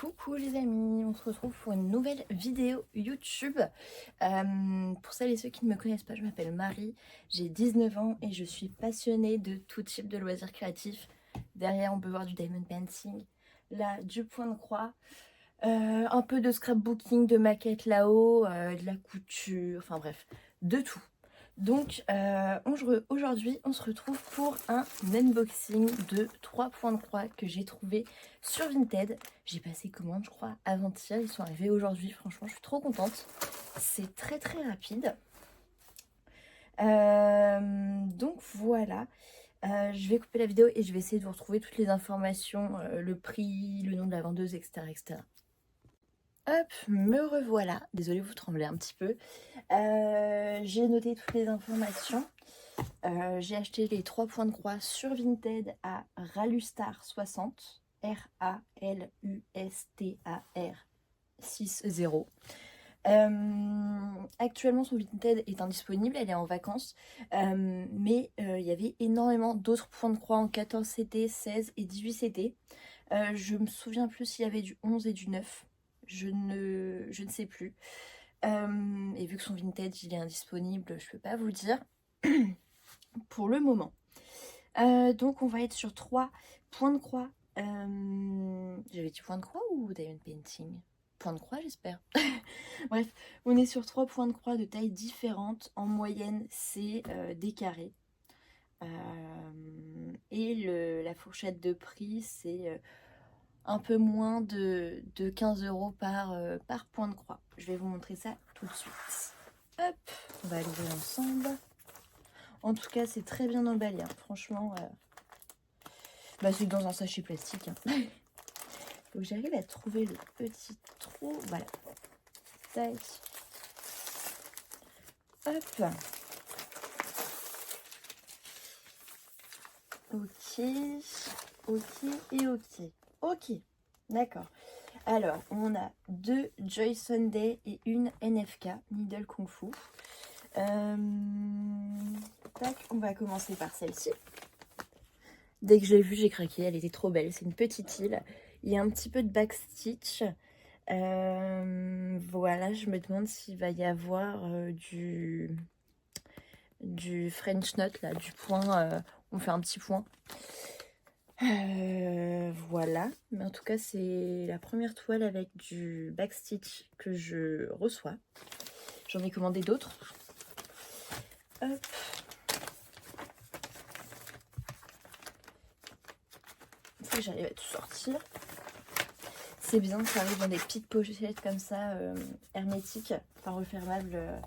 Coucou les amis, on se retrouve pour une nouvelle vidéo YouTube. Pour celles et ceux qui ne me connaissent pas, je m'appelle Marie, j'ai 19 ans et je suis passionnée de tout type de loisirs créatifs. Derrière on peut voir du diamond painting, là du point de croix, un peu de scrapbooking, de maquettes là-haut, de la couture, enfin bref, de tout. Donc aujourd'hui on se retrouve pour un unboxing de 3 points de croix que j'ai trouvé sur Vinted. J'ai passé commande je crois avant-hier, ils sont arrivés aujourd'hui, franchement je suis trop contente. C'est très rapide. Donc voilà, je vais couper la vidéo et je vais essayer de vous retrouver toutes les informations, le prix, le nom de la vendeuse, etc. etc. Hop, me revoilà. Désolée, vous tremblez un petit peu. J'ai noté toutes les informations. J'ai acheté les 3 points de croix sur Vinted à Ralustar 60. Ralustar 60. Actuellement son Vinted est indisponible, elle est en vacances, mais il y avait énormément d'autres points de croix en 14 CT, 16 et 18 CT. Je me souviens plus s'il y avait du 11 et du 9. Je ne sais plus. Et vu que son Vinted il est indisponible, je peux pas vous dire pour le moment. Donc on va être sur 3 points de croix. J'avais dit point de croix ou diamond painting? Point de croix j'espère. Bref, on est sur 3 points de croix de tailles différentes. En moyenne c'est des carrés. Et la fourchette de prix c'est un peu moins de 15 € par point de croix. Je vais vous montrer ça tout de suite. Hop, on va l'ouvrir ensemble. En tout cas, c'est très bien emballé, hein. Franchement, c'est dans un sachet plastique. Hein. Faut que j'arrive à trouver le petit trou. Voilà. Tac. Hop. Ok. Ok et ok. Ok. D'accord. Alors, on a 2 Joy Sunday et une NFK, Needle Kung Fu. Tac, on va commencer par celle-ci. Dès que je l'ai vue, j'ai craqué, elle était trop belle. C'est une petite île. Il y a un petit peu de backstitch. Voilà, je me demande s'il va y avoir du French knot, là, du point. On fait un petit point. Voilà, mais en tout cas c'est la première toile avec du backstitch que je reçois. J'en ai commandé d'autres. Hop. Faut que j'arrive à tout sortir. C'est bien, ça arrive dans des petites pochettes comme ça, hermétiques, enfin refermables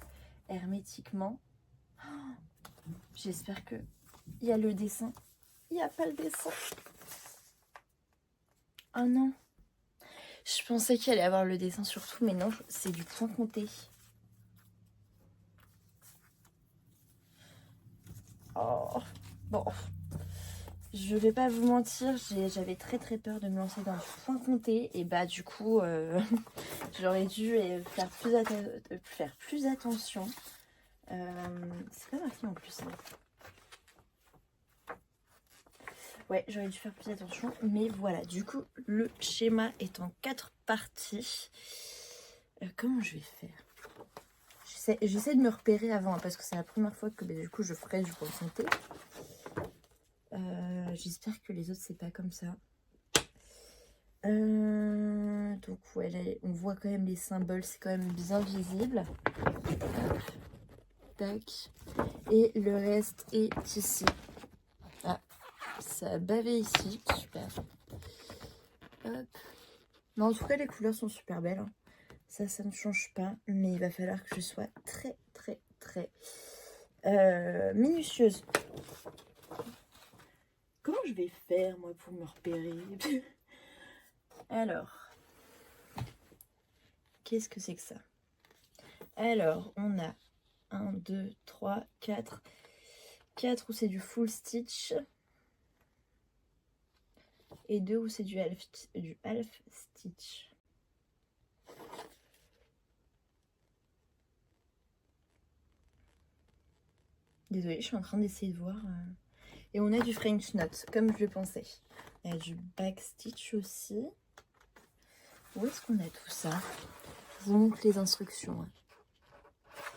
hermétiquement. J'espère que il y a le dessin. Il n'y a pas le dessin. Oh non. Je pensais qu'il allait avoir le dessin surtout, mais non, c'est du point compté. Oh, bon. Je vais pas vous mentir, j'avais très peur de me lancer dans le point compté. Et bah du coup, j'aurais dû faire plus attention. C'est pas marqué en plus. Hein. Ouais, j'aurais dû faire plus attention. Mais voilà, du coup, le schéma est en 4 parties. Comment je vais faire? J'essaie de me repérer avant, hein, parce que c'est la première fois que du coup je ferai du point compté. J'espère que les autres c'est pas comme ça. Donc ouais, là, on voit quand même les symboles, c'est quand même bien visible. Tac. Et le reste est ici. Ah, ça a bavé ici, super. Hop. Mais en tout cas les couleurs sont super belles. Hein. Ça ne change pas, mais il va falloir que je sois très minutieuse. Comment je vais faire moi pour me repérer? Alors, qu'est-ce que c'est que ça? Alors, on a 1, 2, 3, 4. 4 où c'est du full stitch. Et 2 où c'est du half stitch. Désolée, je suis en train d'essayer de voir. Et on a du French knot, comme je le pensais. Il y a du back stitch aussi. Où est-ce qu'on a tout ça? Je vous montre les instructions. Hein.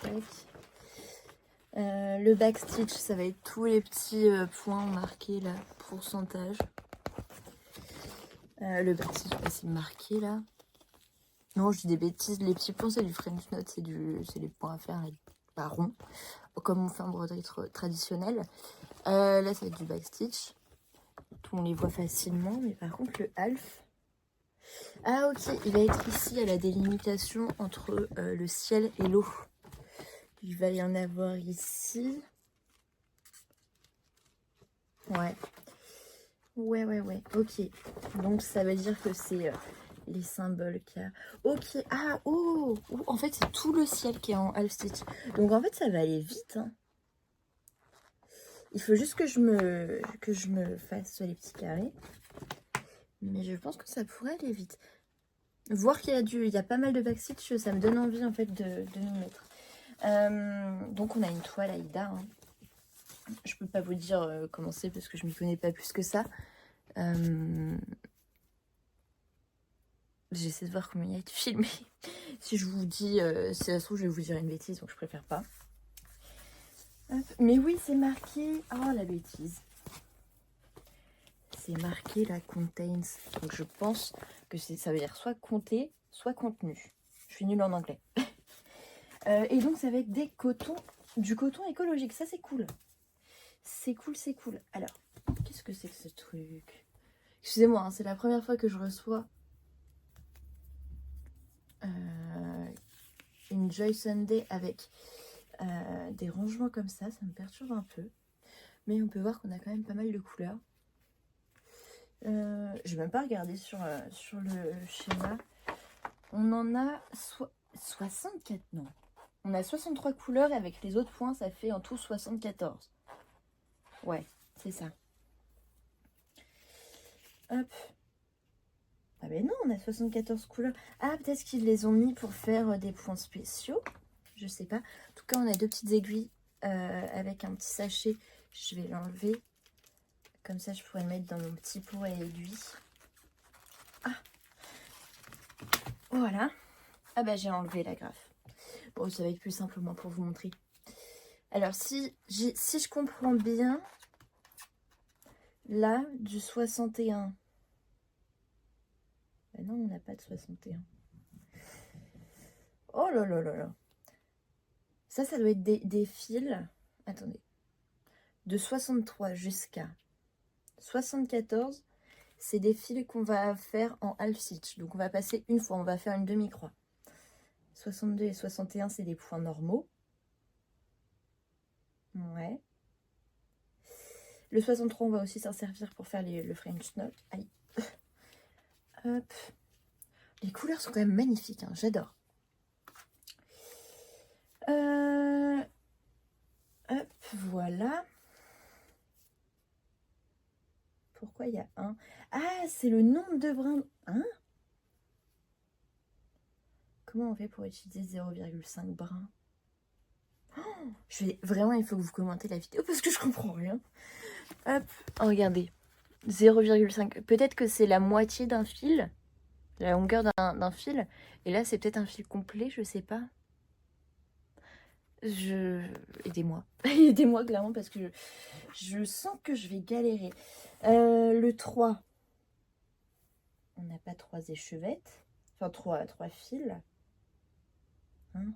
Tac. Le backstitch, ça va être tous les petits points marqués là, pourcentage. Le backstitch, c'est marqué là. Non, je dis des bêtises. Les petits points, c'est du French Knot, c'est les points à faire pas rond, comme on fait en broderie traditionnelle. Là, ça va être du backstitch. On les voit facilement, mais par contre, le half. Ah, ok, il va être ici à la délimitation entre le ciel et l'eau. Il va y en avoir ici. Ouais. Ouais. Ok. Donc, ça veut dire que c'est les symboles qu'il y a. Ok. Ah, oh, en fait, c'est tout le ciel qui est en half stitch. Donc, en fait, ça va aller vite. Hein. Il faut juste que je me fasse les petits carrés. Mais je pense que ça pourrait aller vite. Voir qu'il y a pas mal de backstitch, ça me donne envie en fait de nous mettre. Donc on a une toile Aïda. Hein. Je peux pas vous dire comment c'est parce que je m'y connais pas plus que ça. J'essaie de voir comment il a été filmé. Si je vous dis, si ça se trouve, je vais vous dire une bêtise, donc je préfère pas. Hop. Mais oui, c'est marqué. Oh la bêtise. C'est marqué la contains. Donc je pense que ça veut dire soit compter, soit contenu. Je suis nulle en anglais. Et donc ça va être du coton écologique. Ça c'est cool. C'est cool. Alors, qu'est-ce que c'est que ce truc? Excusez-moi, hein, c'est la première fois que je reçois une Joy Sunday avec des rangements comme ça. Ça me perturbe un peu. Mais on peut voir qu'on a quand même pas mal de couleurs. Je vais même pas regarder sur le schéma. On en a 64, non. On a 63 couleurs et avec les autres points, ça fait en tout 74. Ouais, c'est ça. Hop. Ah ben non, on a 74 couleurs. Ah, peut-être qu'ils les ont mis pour faire des points spéciaux. Je sais pas. En tout cas, on a deux petites aiguilles avec un petit sachet. Je vais l'enlever. Comme ça, je pourrais le mettre dans mon petit pot à aiguilles. Ah. Voilà. Ah bah j'ai enlevé la graffe. Bon, ça va être plus simplement pour vous montrer. Alors, si je comprends bien, là, du 61. Ben non, on n'a pas de 61. Oh là là là là. Ça doit être des fils. Attendez. De 63 jusqu'à 74, c'est des fils qu'on va faire en half stitch. Donc, on va passer une fois, on va faire une demi-croix. 62 et 61, c'est des points normaux. Ouais. Le 63, on va aussi s'en servir pour faire le French Knot. Aïe. Hop. Les couleurs sont quand même magnifiques, hein, j'adore. Hop, voilà. Pourquoi il y a un? Ah, c'est le nombre de brins. Hein? Comment on fait pour utiliser 0,5 brins? Vraiment, il faut que vous commentez la vidéo parce que je comprends rien. Hop, oh, regardez. 0,5. Peut-être que c'est la moitié d'un fil. La longueur d'un fil. Et là, c'est peut-être un fil complet, je sais pas. Aidez-moi. Aidez-moi clairement parce que je sens que je vais galérer. Le 3. On n'a pas 3 échevettes. Enfin, 3 fils. Hein?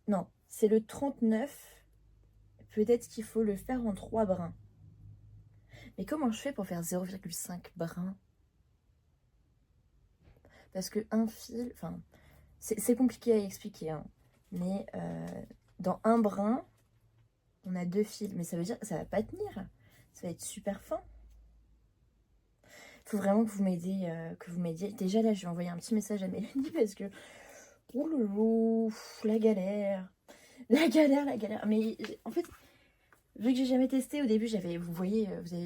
Non, c'est le 39. Peut-être qu'il faut le faire en 3 brins. Mais comment je fais pour faire 0,5 brins? Parce que un fil... Enfin, c'est compliqué à expliquer. Hein. Mais dans un brin, on a 2 fils. Mais ça veut dire que ça va pas tenir. Ça va être super fin. Il faut vraiment que vous m'aidiez. Déjà, là, je vais envoyer un petit message à Mélanie parce que... Oh loulou, la galère. La galère. Mais en fait... Vu que j'ai jamais testé, au début, vous avez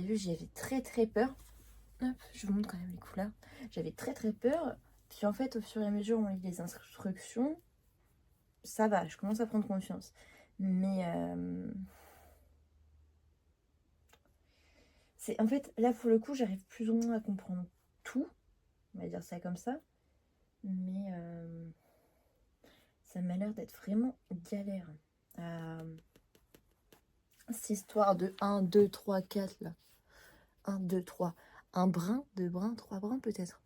vu, j'avais très peur. Hop, je vous montre quand même les couleurs. J'avais très peur. Puis en fait, au fur et à mesure, on lit les instructions. Ça va, je commence à prendre confiance. Mais en fait, là, pour le coup, j'arrive plus ou moins à comprendre tout. On va dire ça comme ça. Mais ça m'a l'air d'être vraiment galère. Cette histoire de 1, 2, 3, 4 là. 1, 2, 3. Un brin, 2 brins, 3 brins peut-être.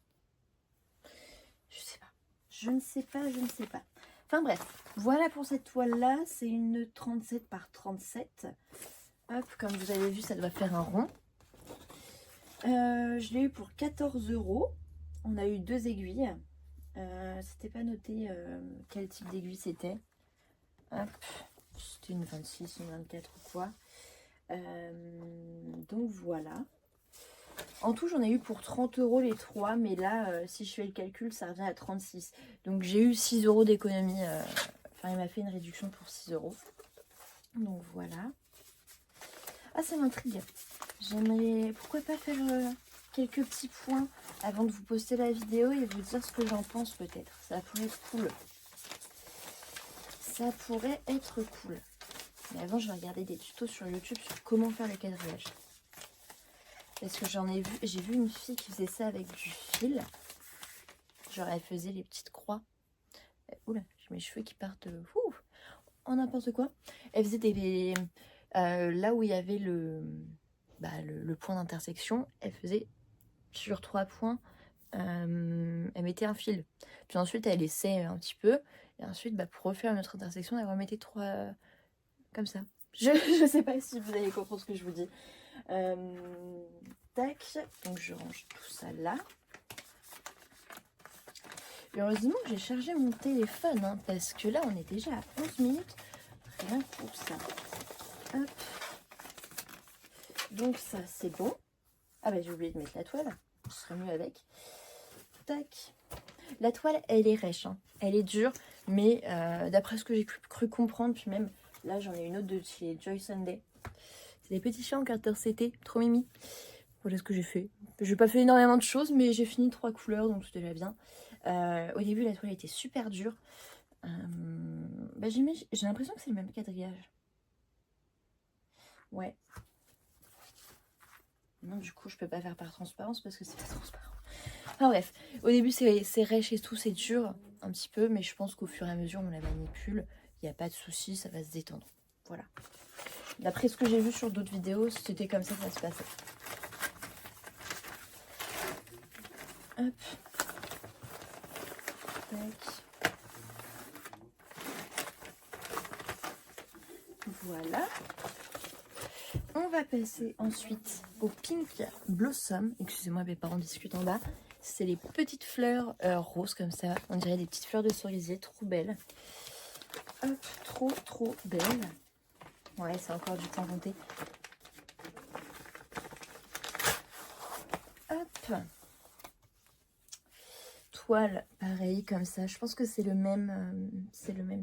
Je sais pas. Je ne sais pas, je ne sais pas. Enfin bref, voilà pour cette toile-là. C'est une 37 par 37. Hop, comme vous avez vu, ça doit faire un rond. Je l'ai eu pour 14 €. On a eu 2 aiguilles. C'était pas noté quel type d'aiguille c'était. Hop, c'était une 26, une 24 ou quoi. Donc voilà. En tout, j'en ai eu pour 30 € les 3, mais là, si je fais le calcul, ça revient à 36. Donc j'ai eu 6 € d'économie. Enfin, il m'a fait une réduction pour 6 €. Donc voilà. Ah, ça m'intrigue. J'aimerais, pourquoi pas faire quelques petits points avant de vous poster la vidéo et vous dire ce que j'en pense peut-être. Ça pourrait être cool. Ça pourrait être cool. Mais avant, je vais regarder des tutos sur YouTube sur comment faire le quadrillage. Parce que j'ai vu une fille qui faisait ça avec du fil. Genre, elle faisait les petites croix. Oula, j'ai mes cheveux qui partent en n'importe quoi. Elle faisait des... là où il y avait le point d'intersection, elle faisait sur 3 points, elle mettait un fil. Puis ensuite, elle laissait un petit peu. Et ensuite, pour refaire une autre intersection, elle remettait 3 comme ça. Je sais pas si vous allez comprendre ce que je vous dis. Tac, donc je range tout ça là. Et heureusement que j'ai chargé mon téléphone, hein, parce que là, on est déjà à 11 minutes. Rien que pour ça. Hop. Donc ça, c'est bon. Ah bah j'ai oublié de mettre la toile. Ce serait mieux avec. Tac. La toile, elle est rêche. Hein. Elle est dure. Mais d'après ce que j'ai cru comprendre, puis même là, j'en ai une autre de chez Joy Sunday. C'est des petits chiens en carter CT. Trop mimi. Voilà ce que j'ai fait. J'ai pas fait énormément de choses, mais j'ai fini 3 couleurs, donc c'était déjà bien. Au début, la toile était super dure. J'ai l'impression que c'est le même quadrillage. Ouais. Non, du coup, je peux pas faire par transparence parce que c'est pas transparent. Enfin bref, au début, c'est rêche et tout, c'est dur un petit peu, mais je pense qu'au fur et à mesure, on la manipule. Il n'y a pas de souci, ça va se détendre. Voilà. D'après ce que j'ai vu sur d'autres vidéos, c'était comme ça que ça se passait. Hop. Tac. Voilà. On va passer ensuite au Pink Blossom. Excusez-moi, mes parents discutent en bas. C'est les petites fleurs roses comme ça. On dirait des petites fleurs de cerisier, trop belles. Hop, trop belles. Ouais, c'est encore du temps compté. Hop. Toile, pareil, comme ça. Je pense que c'est le même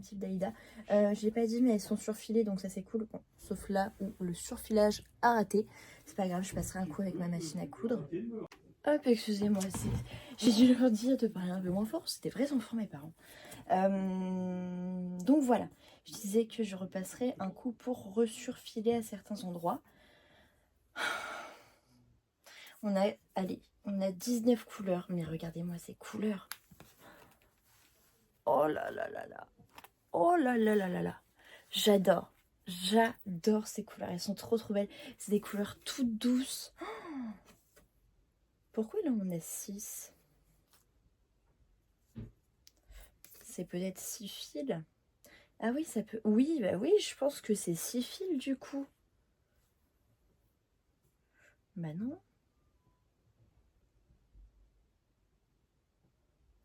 type d'Aïda. Je l'ai pas dit, mais elles sont surfilées, donc ça c'est cool. Bon, sauf là où le surfilage a raté. C'est pas grave, je passerai un coup avec ma machine à coudre. Hop, excusez-moi, j'ai dû leur dire de parler un peu moins fort. C'était vrais enfants, mes parents. Donc voilà, je disais que je repasserai un coup pour resurfiler à certains endroits. On a 19 couleurs, mais regardez-moi ces couleurs. Oh là là là là. Oh là là là là là. J'adore ces couleurs. Elles sont trop belles. C'est des couleurs toutes douces. Oh, pourquoi là on a 6? C'est peut-être 6 fils. Ah oui, ça peut... Oui, bah oui, je pense que c'est 6 fils du coup. Bah non.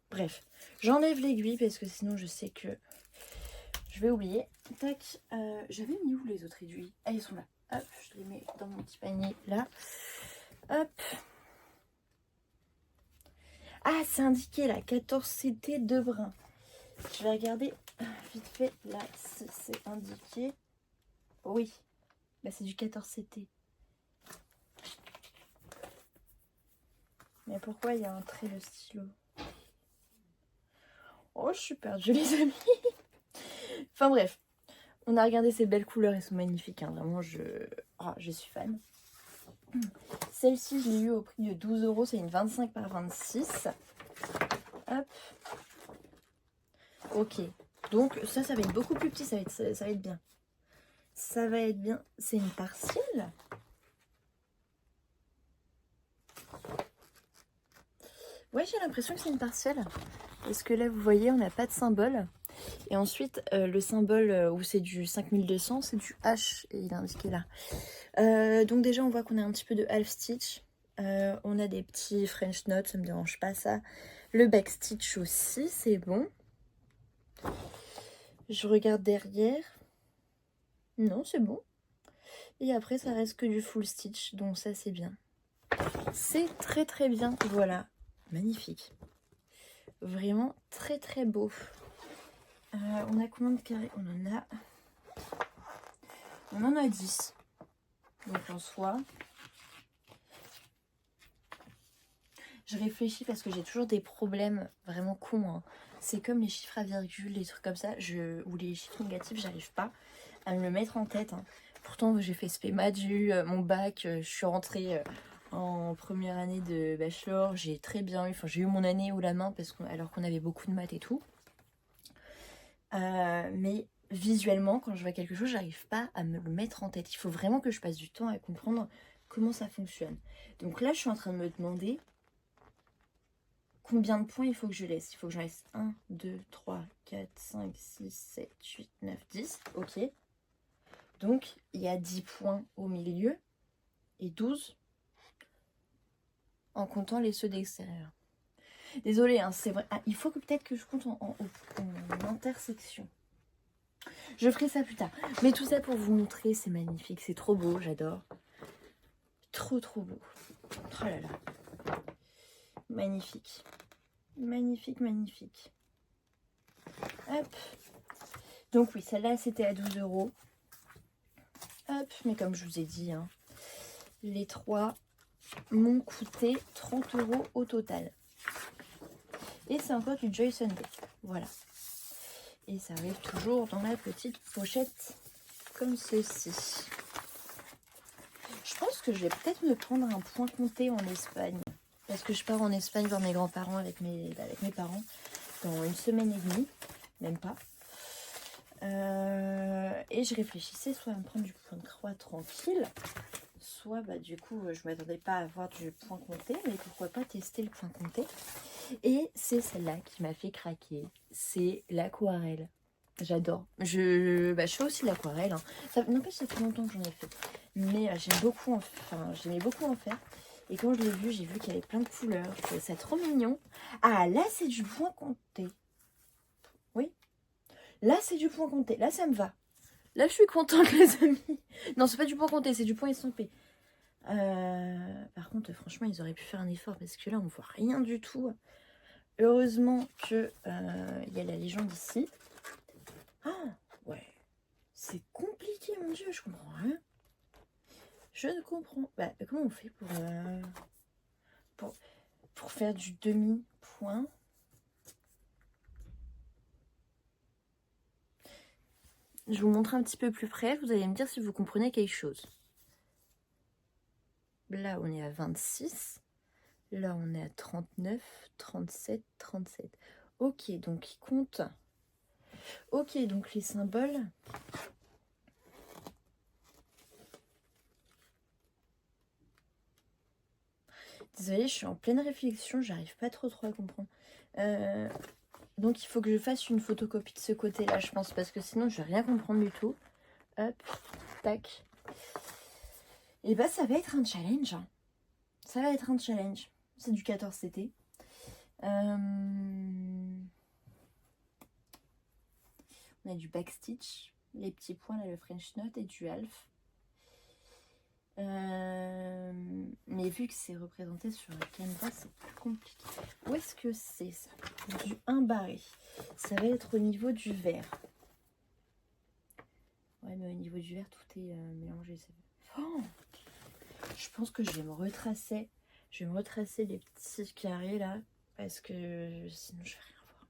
Bref, j'enlève l'aiguille parce que sinon je sais que je vais oublier. Tac, j'avais mis où les autres aiguilles? Ah, ils sont là. Hop, je les mets dans mon petit panier là. Hop. Ah, c'est indiqué là, 14 CT 2 brins. Je vais regarder vite fait là si c'est indiqué. Oui, bah c'est du 14 CT. Mais pourquoi il y a un trait de stylo? Oh, je suis perdue les amis. Enfin bref, on a regardé ces belles couleurs, elles sont magnifiques. Hein. Vraiment, je suis fan. Celle-ci, je l'ai eu au prix de 12 €. C'est une 25 par 26. Hop. Ok. Donc ça va être beaucoup plus petit. Ça va être bien. Ça va être bien. C'est une partielle. Ouais, j'ai l'impression que c'est une partielle. Parce que là, vous voyez, on n'a pas de symbole. Et ensuite, le symbole où c'est du 5200, c'est du H. Et il est indiqué là. Donc déjà, on voit qu'on a un petit peu de half stitch. On a des petits French knots, ça me dérange pas ça. Le back stitch aussi, c'est bon. Je regarde derrière. Non, c'est bon. Et après, ça reste que du full stitch, donc ça, c'est bien. C'est très très bien, voilà. Magnifique. Vraiment très très beau. On a combien de carrés? On en a 10. Donc en soi... Je réfléchis parce que j'ai toujours des problèmes vraiment cons. Hein. C'est comme les chiffres à virgule, les trucs comme ça, ou les chiffres négatifs, j'arrive pas à me le mettre en tête. Hein. Pourtant, j'ai fait SP Maths, j'ai eu mon bac, je suis rentrée en première année de bachelor, j'ai très bien eu, enfin j'ai eu mon année haut la main alors qu'on avait beaucoup de maths et tout. Mais visuellement, quand je vois quelque chose, j'arrive pas à me le mettre en tête. Il faut vraiment que je passe du temps à comprendre comment ça fonctionne. Donc là, je suis en train de me demander combien de points il faut que je laisse. Il faut que j'en laisse 1, 2, 3, 4, 5, 6, 7, 8, 9, 10. Ok. Donc, il y a 10 points au milieu et 12 en comptant les ceux d'extérieur. Désolée, hein, c'est vrai. Ah, il faut que peut-être que je compte en intersection. Je ferai ça plus tard. Mais tout ça pour vous montrer, c'est magnifique. C'est trop beau, j'adore. Trop, trop beau. Oh là là. Magnifique. Magnifique, magnifique. Hop. Donc oui, celle-là, c'était à 12 €. Hop, mais comme je vous ai dit, hein, les trois m'ont coûté 30 € au total. Et c'est encore du Joy Sunday. Voilà. Et ça arrive toujours dans la petite pochette comme ceci. Je pense que je vais peut-être me prendre un point compté en Espagne. Parce que je pars en Espagne voir mes grands-parents avec mes parents dans une semaine et demie. Même pas. Et je réfléchissais soit à me prendre du point de croix tranquille, soit bah, du coup je m'attendais pas à avoir du point compté, mais pourquoi pas tester le point compté. Et c'est celle-là qui m'a fait craquer, c'est l'aquarelle. J'adore. Je fais aussi l'aquarelle. Hein. N'empêche, ça fait longtemps que j'en ai fait. Mais j'aimais beaucoup en faire. Et quand je l'ai vu, j'ai vu qu'il y avait plein de couleurs. Je trouvais ça trop mignon. Ah, là, c'est du point compté. Oui. Là, c'est du point compté. Là, ça me va. Là, je suis contente, les amis. Non, c'est pas du point compté, c'est du point estampé. Par contre, franchement, ils auraient pu faire un effort parce que là, on voit rien du tout. Heureusement que il y a la légende ici. Ah, ouais. C'est compliqué, mon Dieu, je comprends rien. Je ne comprends pas. Bah, comment on fait pour faire du demi-point? Je vous montre un petit peu plus près. Vous allez me dire si vous comprenez quelque chose. Là, on est à 26. Là, on est à 39, 37, 37. Ok, donc il compte. Ok, donc les symboles. Désolée, je suis en pleine réflexion. J'arrive pas trop à comprendre. Donc il faut que je fasse une photocopie de ce côté-là, je pense. Parce que sinon, je vais rien comprendre du tout. Hop, tac. Et bah, ça va être un challenge. Ça va être un challenge. C'est du 14 CT. On a du backstitch, les petits points là, le French knot et du half. Mais vu que c'est représenté sur le canvas, c'est plus compliqué. Où est-ce que c'est ça? Du 1 barré. Ça va être au niveau du vert. Ouais, mais au niveau du vert, tout est mélangé. Oh, je pense que je vais me retracer. Je vais me retracer les petits carrés là. Parce que sinon, je vais rien voir.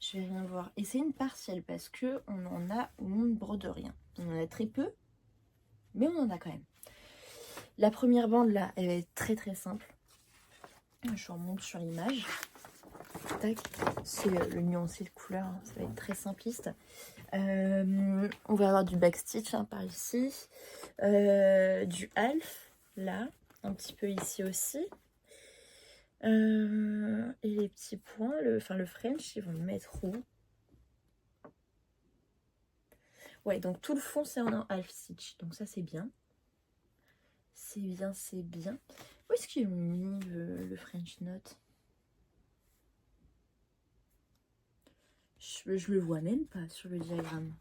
Je vais rien voir. Et c'est une partielle parce que on en a où on ne brode rien. On en a très peu, mais on en a quand même. La première bande là, elle va être très très simple. Je remonte sur l'image. Tac, c'est le nuancé de couleur, hein, ça va être très simpliste. On va avoir du backstitch hein, par ici, du half là, un petit peu ici aussi. Et les petits points, le French, ils vont le mettre où? Ouais, donc tout le fond c'est en half stitch, donc ça c'est bien. C'est bien, c'est bien. Où est-ce qu'ils ont mis le French note? Je le vois même pas sur le diagramme.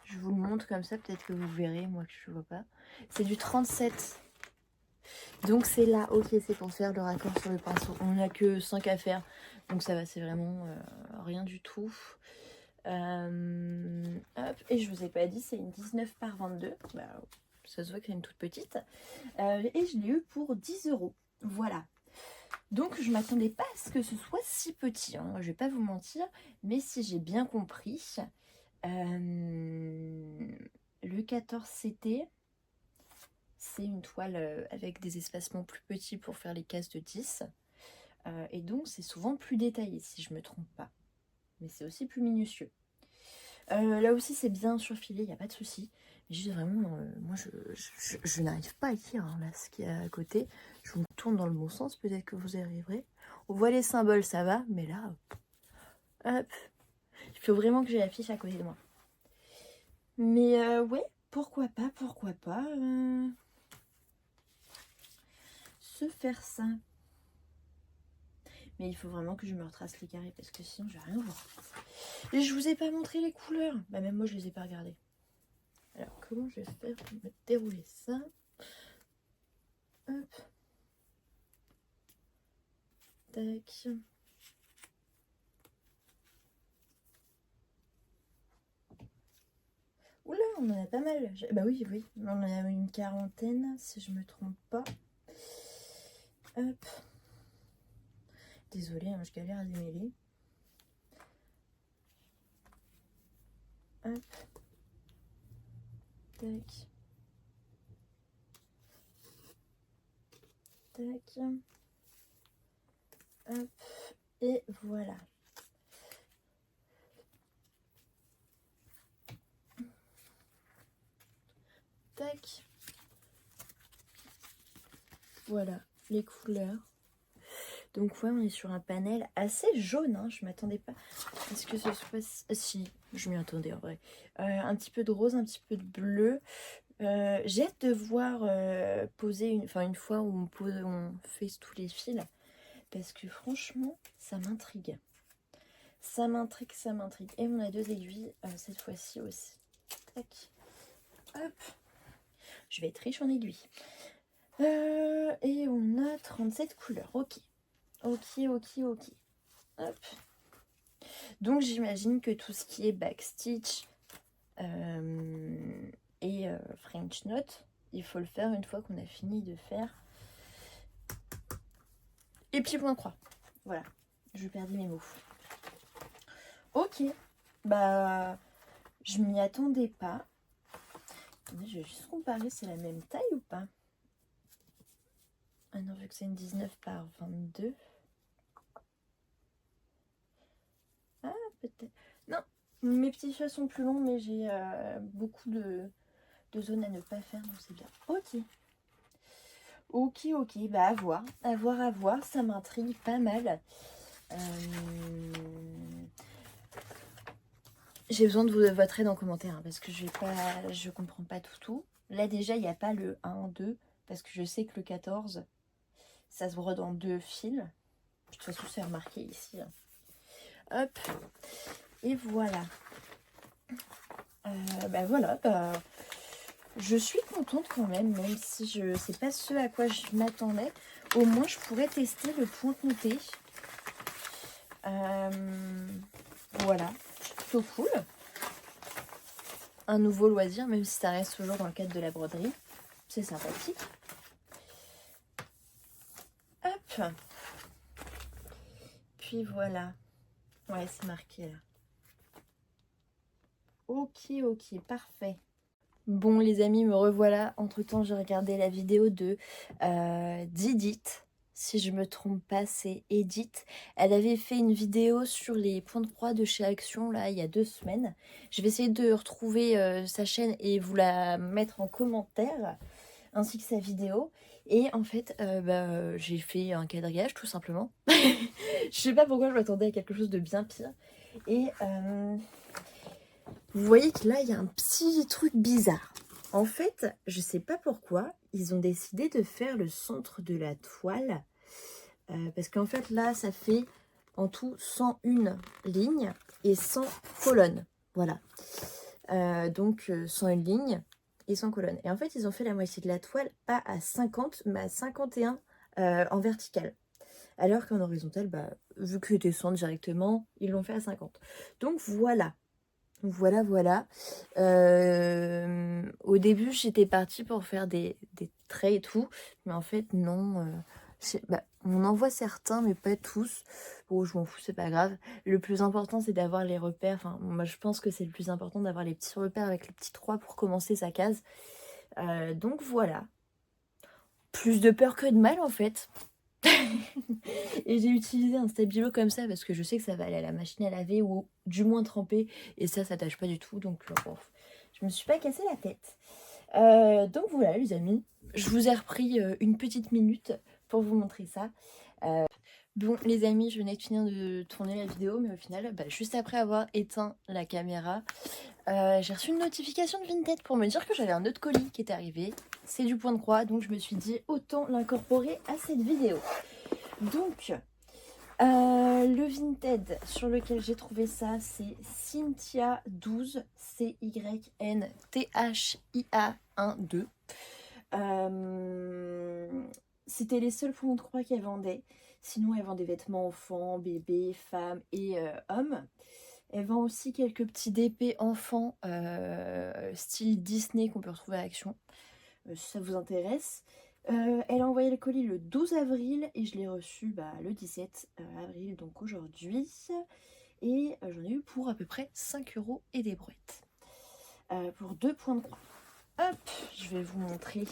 Je vous le montre comme ça, peut-être que vous verrez, moi que je ne vois pas. C'est du 37. Donc c'est là, ok, c'est pour faire le raccord sur le pinceau. On n'a que 5 à faire, donc ça va, c'est vraiment rien du tout. Hop, et je vous ai pas dit, c'est une 19 par 22. Bah, ça se voit que c'est une toute petite. Et je l'ai eu pour 10 €. Voilà. Donc je m'attendais pas à ce que ce soit si petit, hein. Je vais pas vous mentir, mais si j'ai bien compris, le 14 CT, c'est une toile avec des espacements plus petits pour faire les cases de 10. Et donc c'est souvent plus détaillé si je me trompe pas. Mais c'est aussi plus minutieux. Là aussi c'est bien surfilé, il n'y a pas de souci. Mais juste vraiment, moi je n'arrive pas à lire hein, là ce qu'il y a à côté. Je vous tourne dans le bon sens, peut-être que vous y arriverez. On voit les symboles, ça va, mais là, hop, il faut vraiment que j'ai la fiche à côté de moi. Mais ouais, pourquoi pas se faire ça. Mais il faut vraiment que je me retrace les carrés parce que sinon je vais rien voir. Et je vous ai pas montré les couleurs. Bah même moi je les ai pas regardées. Alors comment je vais faire pour me dérouler ça? Hop. Tac. Oula, on en a pas mal. Bah oui, on en a une quarantaine si je me trompe pas. Hop. Désolée, hein, je galère à démêler. Hop. Tac. Tac. Hop. Et voilà. Tac. Voilà les couleurs. Donc ouais, on est sur un panel assez jaune, hein. Je m'attendais pas à ce que ce soit... Si, je m'y attendais en vrai. Un petit peu de rose, un petit peu de bleu. J'ai hâte de voir poser une fois où on fait tous les fils. Parce que franchement, ça m'intrigue. Ça m'intrigue, ça m'intrigue. Et on a 2 aiguilles cette fois-ci aussi. Tac. Hop. Je vais être riche en aiguilles. Et on a 37 couleurs. Ok. Ok. Hop. Donc j'imagine que tout ce qui est backstitch et French note, il faut le faire une fois qu'on a fini de faire les petits points croix. Voilà. Je perdis mes mots. Ok. Bah, je m'y attendais pas. Je vais juste comparer, c'est la même taille ou pas? Ah non, vu que c'est une 19 par 22. Ah, peut-être. Non, mes petits chats sont plus longs, mais j'ai beaucoup de zones à ne pas faire, donc c'est bien. Ok. Ok, bah à voir, ça m'intrigue pas mal. J'ai besoin de votre aide en commentaire, hein, parce que je comprends pas tout. Là déjà, il n'y a pas le 1, 2, parce que je sais que le 14, ça se brode en 2 fils. De toute façon, c'est remarqué ici. Hop, et voilà. Bah voilà, je suis contente quand même si je sais pas ce à quoi je m'attendais. Au moins, je pourrais tester le point compté. Voilà, plutôt cool. Un nouveau loisir, même si ça reste toujours dans le cadre de la broderie. C'est sympathique. Hop. Puis voilà. Ouais, c'est marqué là. Ok, parfait. Bon les amis, me revoilà. Entre temps j'ai regardé la vidéo de d'Edith. Si je me trompe pas, c'est Edith. Elle avait fait une vidéo sur les points de croix de chez Action là il y a 2 semaines. Je vais essayer de retrouver sa chaîne et vous la mettre en commentaire, ainsi que sa vidéo. Et en fait j'ai fait un quadrillage tout simplement. Je sais pas pourquoi je m'attendais à quelque chose de bien pire. Et vous voyez que là, il y a un petit truc bizarre. En fait, je sais pas pourquoi, ils ont décidé de faire le centre de la toile. Parce qu'en fait, là, ça fait en tout 101 lignes et 100 colonnes. Voilà. Donc, 101 lignes et 100 colonnes. Et en fait, ils ont fait la moitié de la toile, pas à 50, mais à 51 en vertical. Alors qu'en horizontal, vu que c'était 100 directement, ils l'ont fait à 50. Donc, voilà. Voilà. Au début, j'étais partie pour faire des traits et tout. Mais en fait, non. On en voit certains, mais pas tous. Bon, je m'en fous, c'est pas grave. Le plus important, c'est d'avoir les repères. Enfin, moi, je pense que c'est le plus important d'avoir les petits repères avec les petits 3 pour commencer sa case. Donc, voilà. Plus de peur que de mal, en fait. Et j'ai utilisé un stabilo comme ça parce que je sais que ça va aller à la machine à laver ou du moins tremper et ça tâche pas du tout, donc bon, je me suis pas cassé la tête. Donc voilà les amis, je vous ai repris une petite minute pour vous montrer ça. Bon les amis, je venais de finir de tourner la vidéo, mais au final, juste après avoir éteint la caméra, j'ai reçu une notification de Vinted pour me dire que j'avais un autre colis qui était arrivé. C'est du point de croix, donc je me suis dit autant l'incorporer à cette vidéo. Donc, le Vinted sur lequel j'ai trouvé ça, c'est Cynthia 12, CYNTHIA 12. C'était les seuls points de croix qu'elle vendait. Sinon, elle vend des vêtements enfants, bébés, femmes et hommes. Elle vend aussi quelques petits DP enfants style Disney qu'on peut retrouver à Action. Si ça vous intéresse. Elle a envoyé le colis le 12 avril et je l'ai reçu le 17 avril, donc aujourd'hui. Et j'en ai eu pour à peu près 5 € et des brouettes. Pour 2 points de croix. Hop, je vais vous montrer.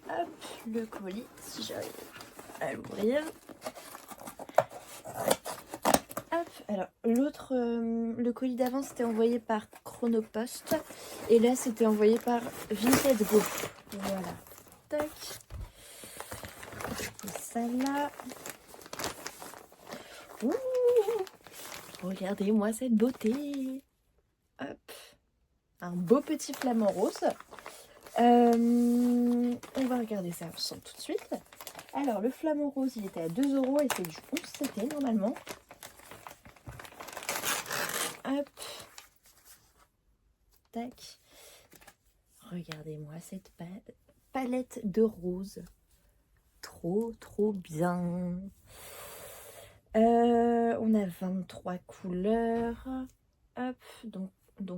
Hop, le colis, si j'arrive à l'ouvrir. Hop, alors l'autre, le colis d'avant c'était envoyé par Chronopost et là c'était envoyé par Vinted Go. Voilà, tac. Et ça là. Ouh, regardez-moi cette beauté. Hop, un beau petit flamant rose. On va regarder ça ensemble tout de suite. Alors le flamant rose il était à 2 € et c'est du 11 CT normalement. Hop, tac. Regardez-moi cette palette de rose. Trop bien. On a 23 couleurs. Hop, donc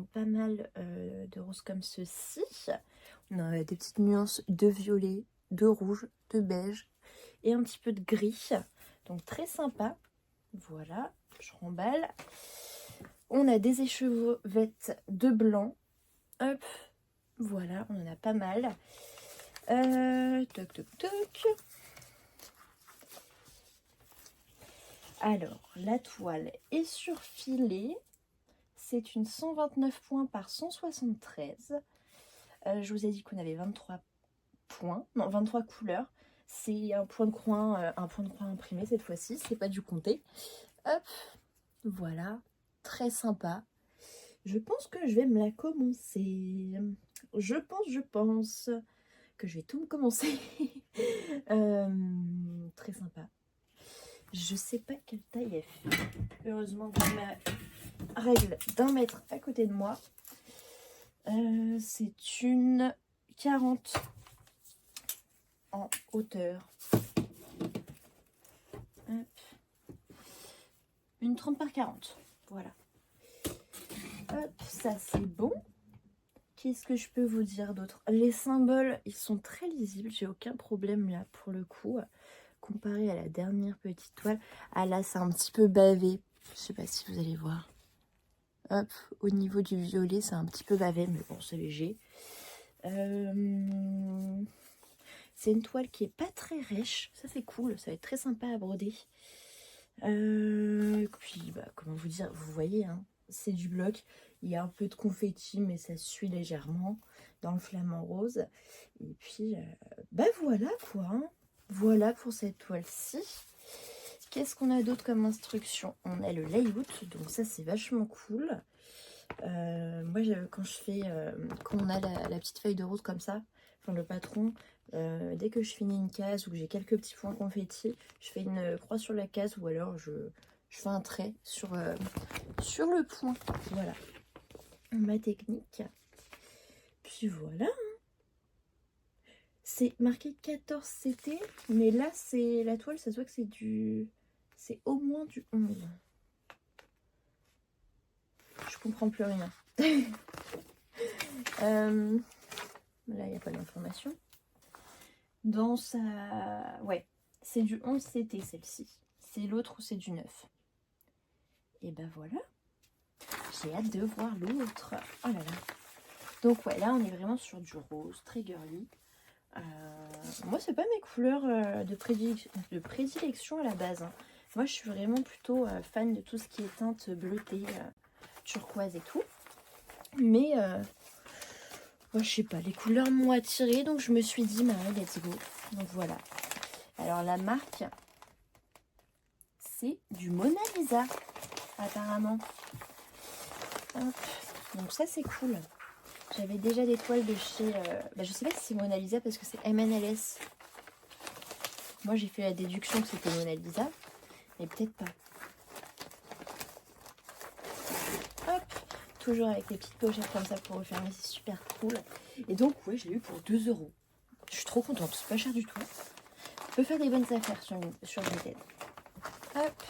pas mal de roses comme ceci. On a des petites nuances de violet, de rouge, de beige et un petit peu de gris. Donc très sympa. Voilà, je remballe. On a des échevauvettes de blanc. Hop, voilà, on en a pas mal. Toc. Alors, la toile est surfilée. C'est une 129 points par 173. Je vous ai dit qu'on avait 23 points. Non, 23 couleurs. C'est un point de croix imprimé cette fois-ci. C'est pas du compté. Hop, voilà. Très sympa. Je pense que je vais me la commencer. Je pense que je vais tout me commencer. Très sympa. Je sais pas quelle taille elle fait. Heureusement que j'ai ma règle d'1 mètre à côté de moi. C'est une 40 en hauteur. Hop. Une 30 par 40. Voilà. Hop, ça c'est bon. Qu'est-ce que je peux vous dire d'autre? Les symboles, ils sont très lisibles. J'ai aucun problème là pour le coup. Comparé à la dernière petite toile. Ah là, c'est un petit peu bavé. Je sais pas si vous allez voir. Hop, au niveau du violet, c'est un petit peu bavé, mais bon, c'est léger. C'est une toile qui est pas très rêche. Ça, c'est cool. Ça va être très sympa à broder. Puis, bah, comment vous dire, vous voyez, hein, c'est du bloc. Il y a un peu de confetti, mais ça suit légèrement dans le flamant rose. Et puis, bah voilà quoi. Hein. Voilà pour cette toile-ci. Qu'est-ce qu'on a d'autre comme instruction? On a le layout, donc ça c'est vachement cool. Moi, quand je fais, quand on a la petite feuille de route comme ça, enfin le patron, dès que je finis une case ou que j'ai quelques petits points confetti, je fais une croix sur la case ou alors je fais un trait sur le point. Voilà ma technique. Puis voilà. C'est marqué 14 CT, mais là c'est la toile, ça se voit que c'est au moins du 11. Je comprends plus rien. Là, il n'y a pas d'information. Dans sa... Ouais, c'est du 11 CT celle-ci. C'est l'autre où c'est du 9. Et ben voilà. J'ai hâte de voir l'autre. Oh là là. Donc ouais, là on est vraiment sur du rose, très girly. Moi, c'est pas mes couleurs de prédilection à la base. Hein. Moi, je suis vraiment plutôt fan de tout ce qui est teinte bleutée, turquoise et tout. Mais, moi, je sais pas, les couleurs m'ont attirée, donc je me suis dit, bah, let's go. Donc voilà. Alors, la marque, c'est du Mona Lisa, apparemment. Hop. Donc ça, c'est cool. J'avais déjà des toiles de chez... je sais pas si c'est Mona Lisa parce que c'est MNLS. Moi, j'ai fait la déduction que c'était Mona Lisa. Mais peut-être pas. Hop. Toujours avec les petites pochettes comme ça pour refermer. C'est super cool. Et donc, ouais, je l'ai eu pour 2 €. Je suis trop contente. C'est pas cher du tout. On peut faire des bonnes affaires sur Vinted. Hop.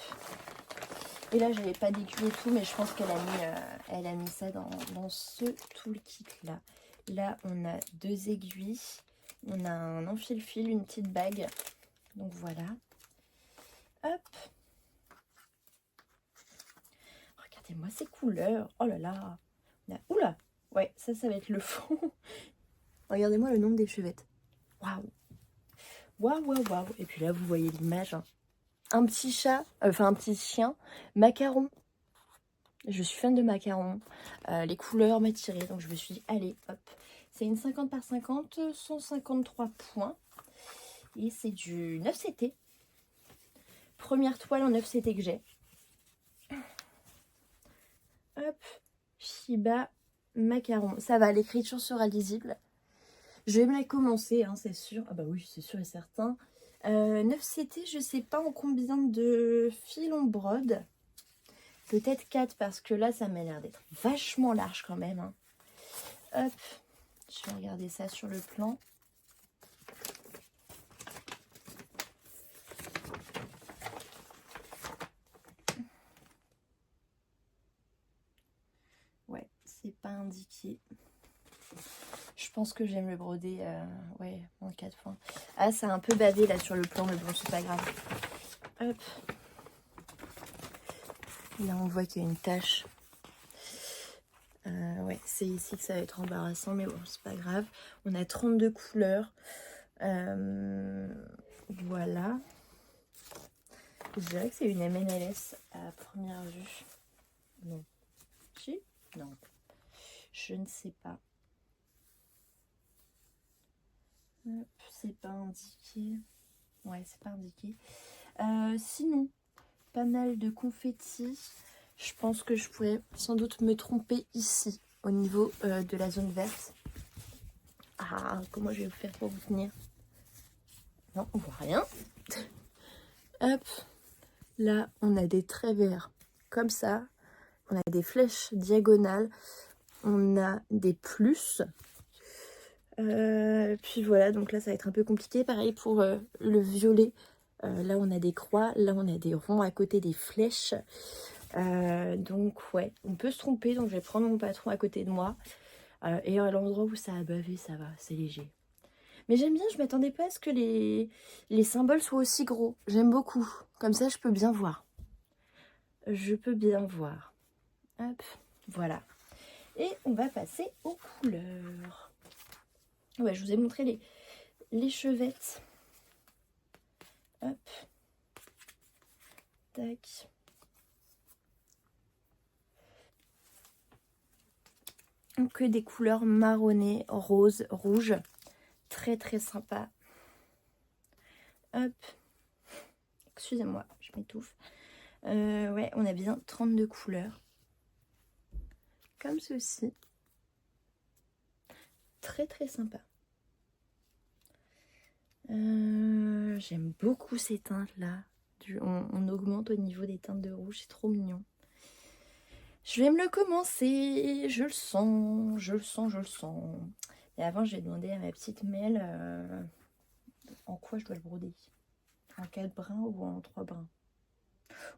Et là, j'avais pas d'aiguille et tout, mais je pense qu'elle a mis ça dans ce toolkit là. Là, on a 2 aiguilles. On a un enfile-fil, une petite bague. Donc voilà. Hop. Regardez-moi ces couleurs. Oh là là. Oula. Ouais, ça va être le fond. Regardez-moi le nombre d'échevettes. Waouh. Waouh, waouh, waouh. Et puis là, vous voyez l'image. Hein. Un petit chat, enfin un petit chien, macaron. Je suis fan de macarons. Les couleurs m'attiraient, donc je me suis dit, allez, hop. C'est une 50 par 50, 153 points. Et c'est du 9 CT. Première toile en 9 CT que j'ai. Hop. Shiba macaron. Ça va, l'écriture sera lisible. Je vais me la commencer, hein, c'est sûr. Ah bah oui, c'est sûr et certain. 9 CT, je sais pas en combien de fils on brode. Peut-être 4 parce que là, ça m'a l'air d'être vachement large quand même. Hein. Hop, je vais regarder ça sur le plan. Ouais, c'est pas indiqué. Je pense que j'aime le broder ouais, en 4 points. Ah, ça a un peu bavé là sur le plan, mais bon, c'est pas grave. Hop. Là, on voit qu'il y a une tache. Ouais, c'est ici que ça va être embarrassant, mais bon, c'est pas grave. On a 32 couleurs. Voilà. Je dirais que c'est une MNLS à première vue. Non. Si? Non. Je ne sais pas. C'est pas indiqué. Ouais, c'est pas indiqué. Sinon, pas mal de confettis. Je pense que je pourrais sans doute me tromper ici, au niveau de la zone verte. Ah, comment je vais vous faire pour vous tenir? Non, on voit rien. Hop. Là, on a des traits verts comme ça. On a des flèches diagonales. On a des plus. Puis voilà, donc là, ça va être un peu compliqué. Pareil pour le violet. Là, on a des croix. Là, on a des ronds à côté des flèches. Donc, ouais, on peut se tromper. Donc, je vais prendre mon patron à côté de moi. Et à l'endroit où ça a bavé, ça va, c'est léger. Mais j'aime bien, je m'attendais pas à ce que les symboles soient aussi gros. J'aime beaucoup. Comme ça, je peux bien voir. Je peux bien voir. Hop. Voilà. Et on va passer aux couleurs. Ouais, je vous ai montré les chevettes. Hop. Tac. Que des couleurs marronnées, roses, rouges. Très très sympa. Hop. Excusez-moi, je m'étouffe. Ouais, on a bien 32 couleurs. Comme ceci. Très très sympa. J'aime beaucoup ces teintes là. On augmente au niveau des teintes de rouge, c'est trop mignon. Je vais me le commencer, je le sens, je le sens, je le sens. Et avant, je vais demander à ma petite Mel en quoi je dois le broder. En 4 brins ou en 3 brins.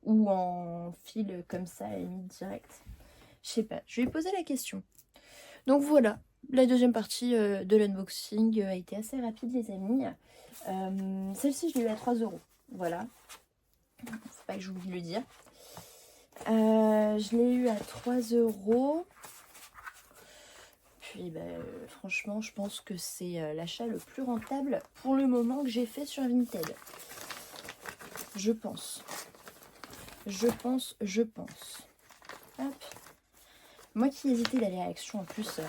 Ou en fil comme ça, à la limite direct. Je sais pas, je vais lui poser la question. Donc voilà, la deuxième partie de l'unboxing a été assez rapide les amis. Celle-ci, je l'ai eu à 3 €. Voilà, faut pas que j'oublie de le dire. Je l'ai eu à 3 €. Puis franchement, je pense que c'est l'achat le plus rentable pour le moment que j'ai fait sur Vinted. Je pense. Hop. Moi qui hésitais d'aller à Action en plus,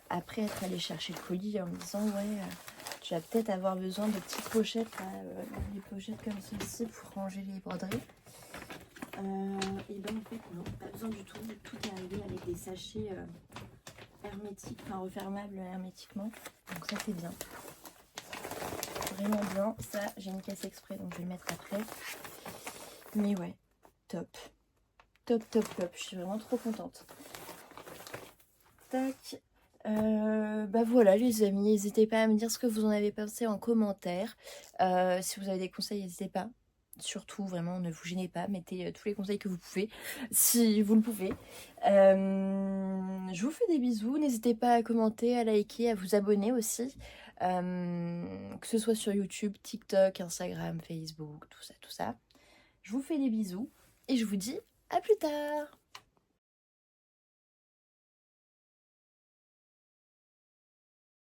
après être allée chercher le colis en me disant ouais, tu vas peut-être avoir besoin de petites pochettes, des pochettes comme celle-ci pour ranger les broderies. Et ben en fait non, pas besoin du tout. Tout est arrivé avec des sachets hermétiques, enfin refermables hermétiquement. Donc ça c'est bien. Vraiment bien. Ça j'ai une caisse exprès donc je vais le mettre après. Mais ouais, top. Top, top, top. Je suis vraiment trop contente. Tac. Voilà les amis, n'hésitez pas à me dire ce que vous en avez pensé en commentaire. Si vous avez des conseils, n'hésitez pas. Surtout, vraiment, ne vous gênez pas. Mettez tous les conseils que vous pouvez, si vous le pouvez. Je vous fais des bisous. N'hésitez pas à commenter, à liker, à vous abonner aussi. Que ce soit sur YouTube, TikTok, Instagram, Facebook, tout ça, tout ça. Je vous fais des bisous et je vous dis à plus tard.